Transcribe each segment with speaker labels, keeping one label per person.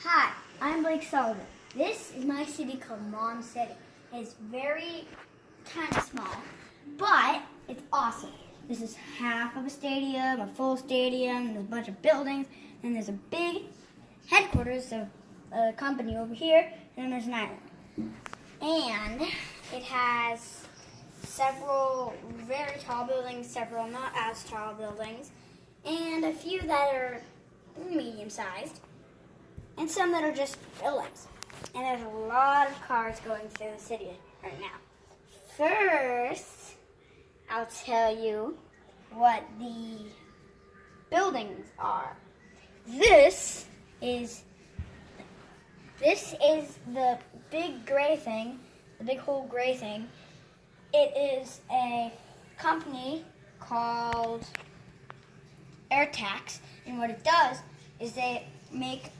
Speaker 1: Hi, I'm Blake Sullivan. This is my city called Mom City. It's very kind of small, but it's awesome. This is half of a stadium, a full stadium, there's a bunch of buildings, and there's a big headquarters of a company over here, and then there's an island. And it has several very tall buildings, several not as tall buildings, and a few that are medium-sized, and some that are just buildings. And there's a lot of cars going through the city right now. First, I'll tell you what the buildings are. This is the big gray thing, the big whole gray thing. It is a company called AirTax, and what it does is they make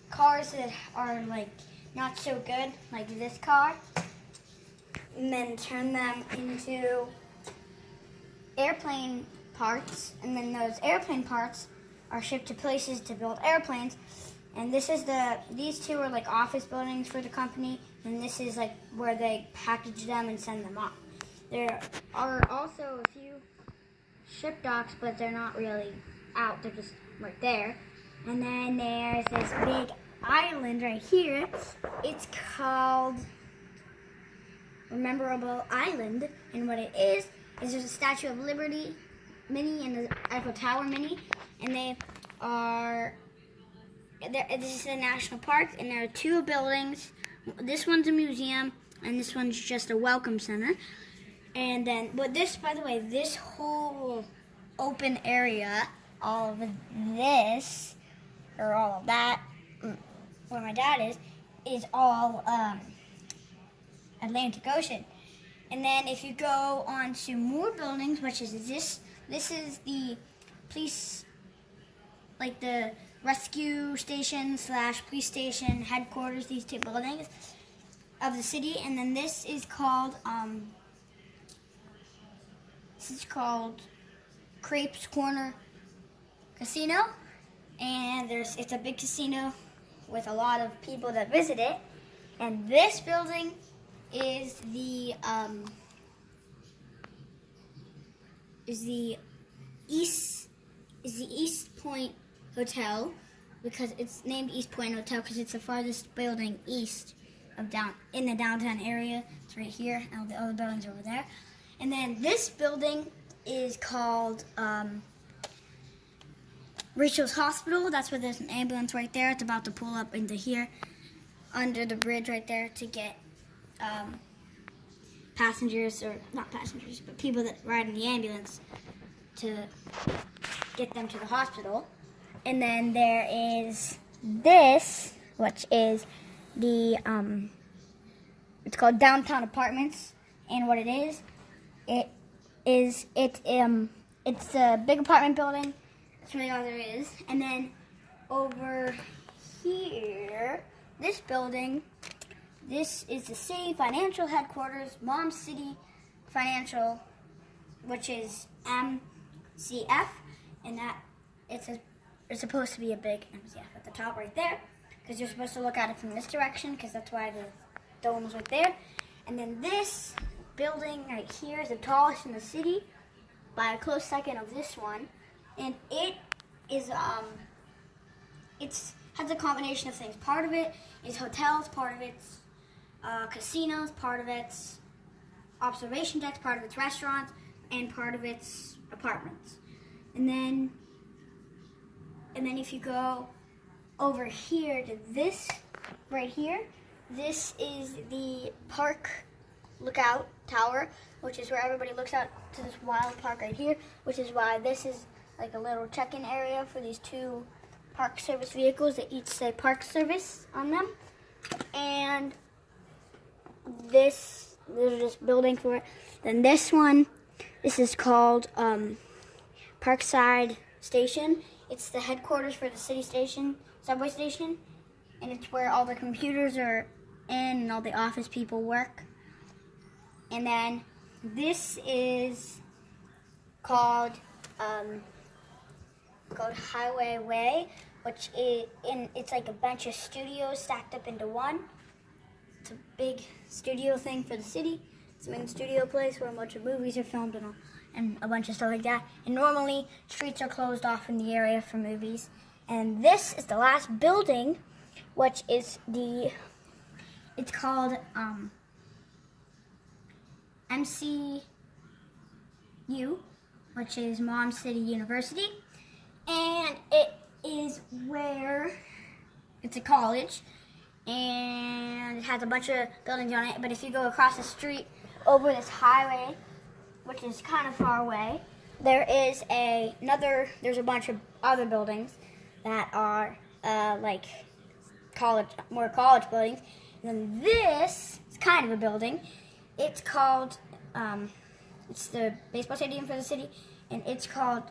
Speaker 1: cars that are like not so good, like this car, and then turn them into airplane parts, and then those airplane parts are shipped to places to build airplanes. And these two are like office buildings for the company, and this is like where they package them and send them off. There are also a few ship docks, but they're not really out, they're just right there. And then there's this big island right here. It's called Memorable Island, and what it is there's a Statue of Liberty mini and the Eiffel Tower mini, and this is a national park, and there are two buildings. This one's a museum, and this one's just a welcome center. And then, but this, by the way, this whole open area, all of this, or all of that, where my dad is all Atlantic Ocean. And then if you go on to more buildings, which is this is the police, like the rescue station / police station headquarters, these two buildings of the city. And then this is called Crepes Corner Casino, and it's a big casino with a lot of people that visit it. And this building is the East Point Hotel, because it's named East Point Hotel because it's the farthest building east of in the downtown area. It's right here, and all the other buildings are over there. And then this building is called Rachel's Hospital. That's where there's an ambulance right there. It's about to pull up into here, under the bridge right there, to get passengers, or not passengers, but people that ride in the ambulance, to get them to the hospital. And then there is this, which is the it's called Downtown Apartments, and what it is it's a big apartment building. That's really all there is. And then over here, this building, this is the city financial headquarters, Mom City Financial, which is MCF, and that it's supposed to be a big MCF at the top right there, because you're supposed to look at it from this direction, because that's why the dome is right there. And then this building right here is the tallest in the city by a close second of this one, and it has a combination of things. Part of it is hotels, part of it's casinos, part of it's observation decks, part of it's restaurants, and part of it's apartments. And then if you go over here to this right here, this is the Park Lookout Tower, which is where everybody looks out to this wild park right here, which is why this is like a little check-in area for these two park service vehicles that each say Park Service on them. And there's just building for it. Then this is called Parkside Station. It's the headquarters for the city station, subway station, and it's where all the computers are in and all the office people work. And then this is called Highway Way, which is it's like a bunch of studios stacked up into one. It's a big studio thing for the city. It's a main studio place where a bunch of movies are filmed and a bunch of stuff like that. And normally streets are closed off in the area for movies. And this is the last building, which is it's called MCU, which is Mom City University. And it is where it's a college, and it has a bunch of buildings on it. But if you go across the street over this highway, which is kind of far away, there's a bunch of other buildings that are like more college buildings. And then this is kind of a building. It's called it's the baseball stadium for the city, and it's called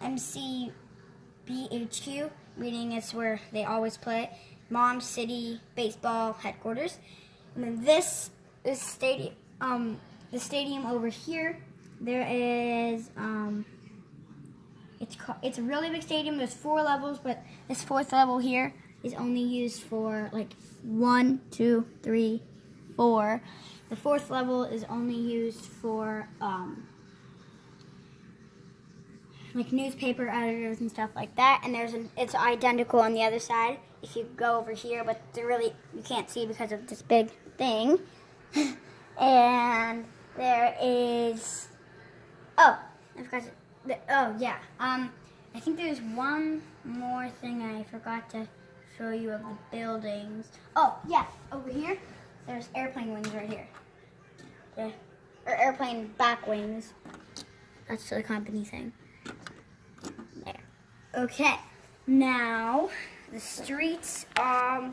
Speaker 1: MCBHQ, meaning it's where they always play, Mom City Baseball Headquarters. And then this is the stadium over here. There is it's a really big stadium. There's 4 levels, but this 4th level here is only used for like 1, 2, 3, 4. The 4th level is only used for like newspaper editors and stuff like that. And it's identical on the other side if you go over here, but you can't see because of this big thing. And there is I think there's one more thing I forgot to show you of the buildings. Oh yeah, over here there's airplane wings right here. Yeah. Or airplane back wings. That's the company thing. There. Okay. Now the streets are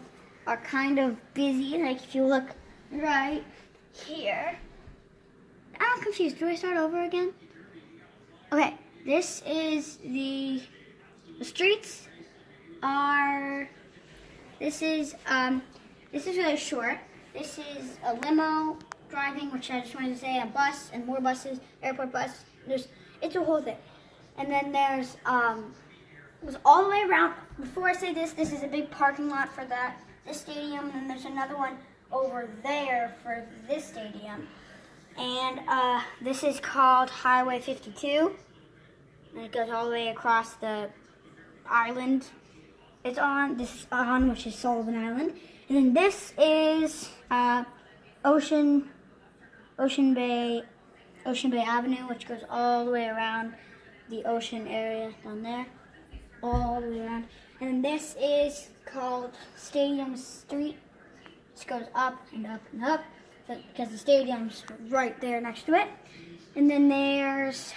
Speaker 1: kind of busy. Like if you look right here. I'm confused. Do I start over again? Okay. This is the streets are. This is really short. This is a limo driving, which I just wanted to say, a bus and more buses, airport bus. It's a whole thing. And then there's all the way around. Before I say this is a big parking lot for this stadium, and then there's another one over there for this stadium. And this is called Highway 52, and it goes all the way across the island. This is on, which is Sullivan Island. And then this is Ocean Bay Avenue, which goes all the way around the ocean area down there, all the way around. And then this is called Stadium Street. This goes up and up and up because the stadium's right there next to it. And then there's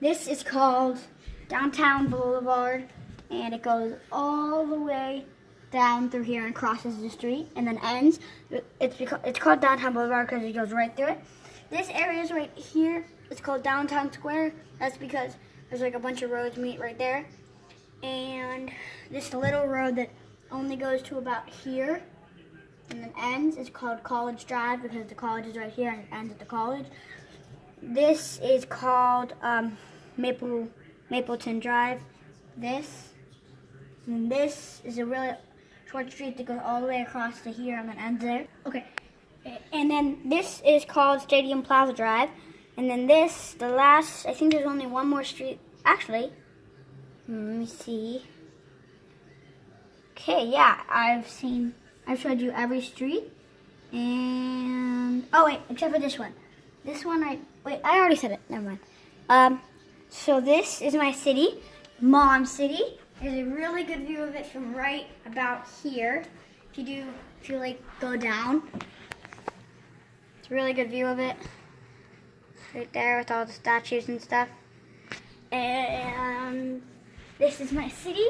Speaker 1: this is called Downtown Boulevard, and it goes all the way down through here and crosses the street and then ends. It's called Downtown Boulevard because it goes right through it. This area is right here. It's called Downtown Square. That's because there's like a bunch of roads meet right there. And this little road that only goes to about here and then ends is called College Drive because the college is right here and it ends at the college. This is called Mapleton Drive. This is a really short street that goes all the way across to here and then ends there. Okay. And then this is called Stadium Plaza Drive. And then I think there's only one more street. Actually, let me see. Okay, yeah, I've showed you every street. And, oh wait, except for this one. This one, I already said it, never mind. So this is my city, Mom City. There's a really good view of it from right about here. If you go down, it's a really good view of it. Right there with all the statues and stuff. And this is my city.